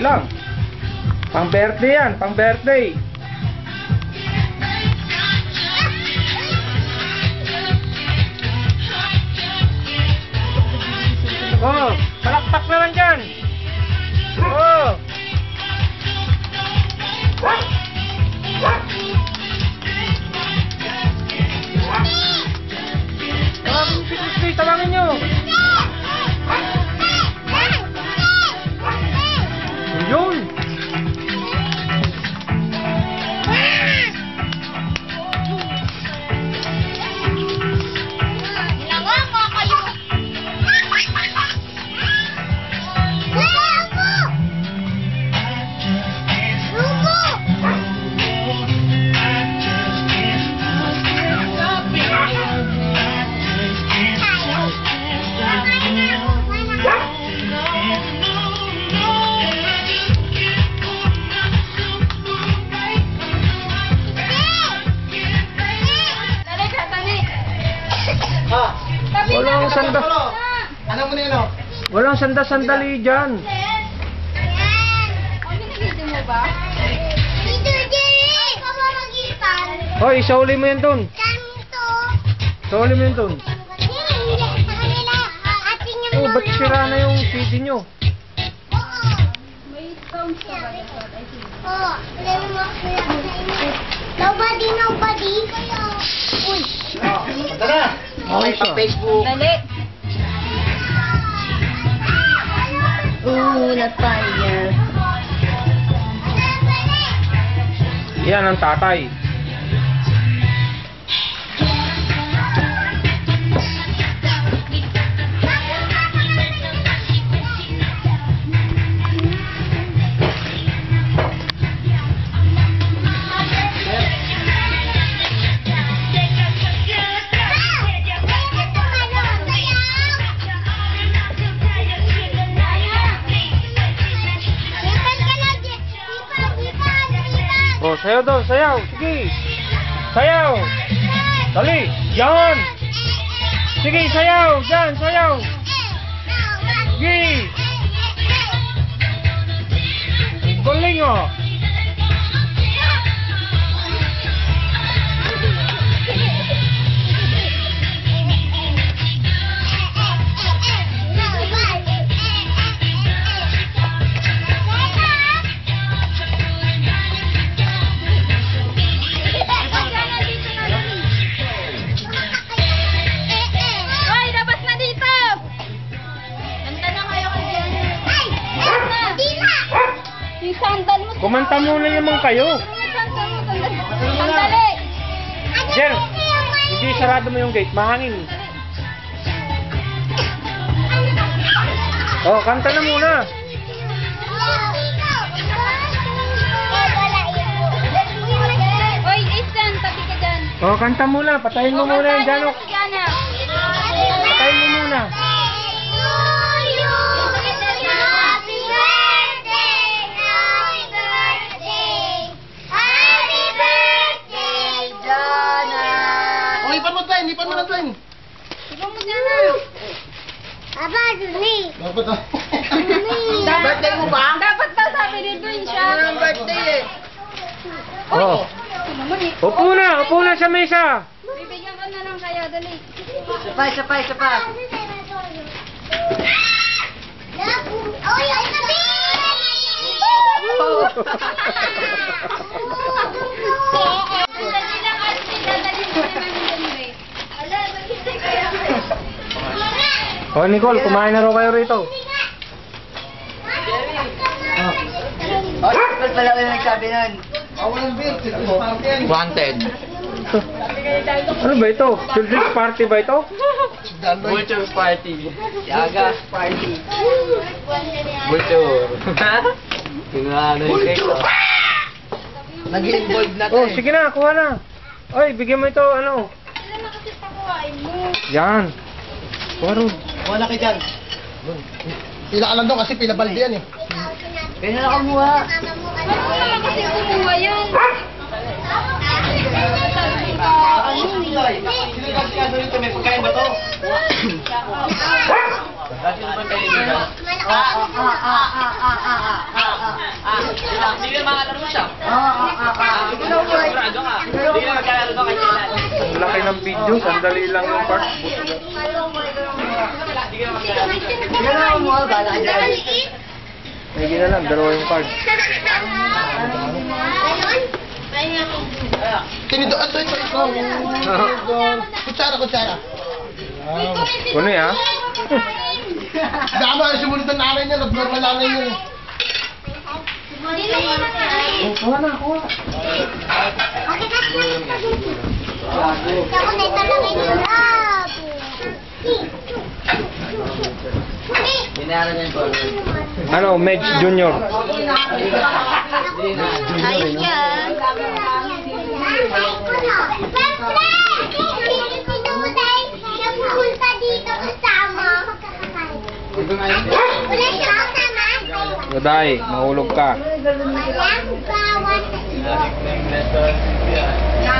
lang. Pang birthday yan, pang birthday. Oh, palakpak naman dyan. Oh. Tawagin si Christy, tawagin nyo. Yun. Walang sanda. Ano mo na yun, oh? Walang sanda-sandali dyan. Pinag-video mo ba? Dito, Jerry! Ikaw ba mag-ipan? Hoy, isauli mo yan dun. Ganito. Isauli mo yan dun. Oh, ba't sira na yung CD nyo? May sounds ka ba? Oo. Nobody. Uy. Tara! Okay, siya. Facebook. Dali. Ooh, not fire. Yan ang tatay. Oh, sayaw daw, sayaw. Sige. Sayaw. Dali. Yan. Sige, sayaw. Yan, sayaw. Sige. Galing oh. Kumanta muna naman kayo. Sandali. Jer, hindi sarado mo yung gate. Mahangin. Oh, kanta na muna. Oy, Ethan, tabi ka dyan. Oh, kanta muna. Patayin mo muna yung Janok. Patayin mo muna. Lipan mo na, Twin. Ibang mo dyan na. Aba, Duni. Dapat ah. Birthday mo ba? Dapat daw sabi ni Dun siya. Ano ang birthday eh? Oh. Upo na sa mesa. Bibigyan ko na lang kaya, dali. Sapay. Oy, ay nabi! Dali lang kasi, dadali mo naman yung Dun. Ala, maghintay kaya. Oh, Nicole, kumain na raw kayo rito. Oh, ba't pala kayo nagsabi nun? Walang beer. Wanted. Ano ba ito? Children's party ba ito? Vulture party. Yaga party. Vulture. Kinuha na yung cake. Nag-involve na Oh, sige na, kuha na. Oy, bigyan mo ito, ano? Sila na kasi pakuhain mo. Yan. Kuha ron. Wala kayo dyan. Pila ka lang doon kasi pila balde yan eh. Kaya na nakamuha. Ano naman kasi kumuha yan? May pagkain ba to? Malaki. Hindi na makakalaro siya. Sigurado ka. Hindi na magkalaro ka kay Kailan. Ang laki ng video, sandali lang yung part. Gano'n mo, bala ka dyan. May na lang, dalawa yung card. Tinido, ito. Kutsara. Kuno ya? Dama, sumunod ang nanay niya. Nag-normal nanay niya. Kuha na. Binayaran niya yung call. Ano, Medj Junior. Ayos yan. Pupunta dito kasama. Wala siya kasama. Goday, mahulog ka. Walang bawat.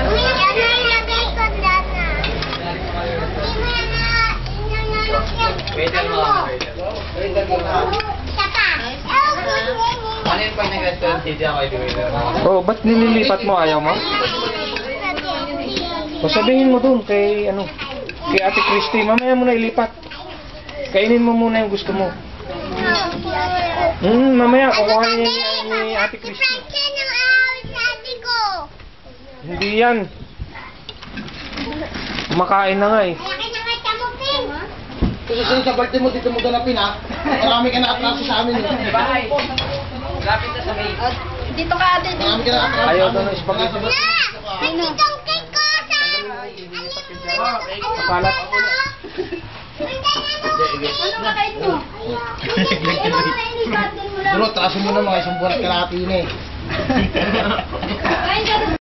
Uy, yan na ilagay ko dyan na. Waiter mo. Isa pa. Ano yung pag nag-restaurant, hindi ako i-waiter. Oh, ba't nililipat mo? Ayaw mo? O sabihin mo dun kay, kay Ate Christy, mamaya mo na ilipat. Kainin mo muna yung gusto mo. Mamaya, kukuhanin ni Ate Christy. Hindi yan. Kumakain na nga eh. Kasi sa birthday mo, dito mo ganapin ha. Marami ka na-atraso sa amin. Bahay. Lapit na sa may. Dito ka ate. Marami ka na-atraso. Ayaw daw ng spaghetti. Nanditong cake ko sa... Kalat. Ano makain mo? Bro, traso mo na mga isang buwan at kalahati na eh. Kain ka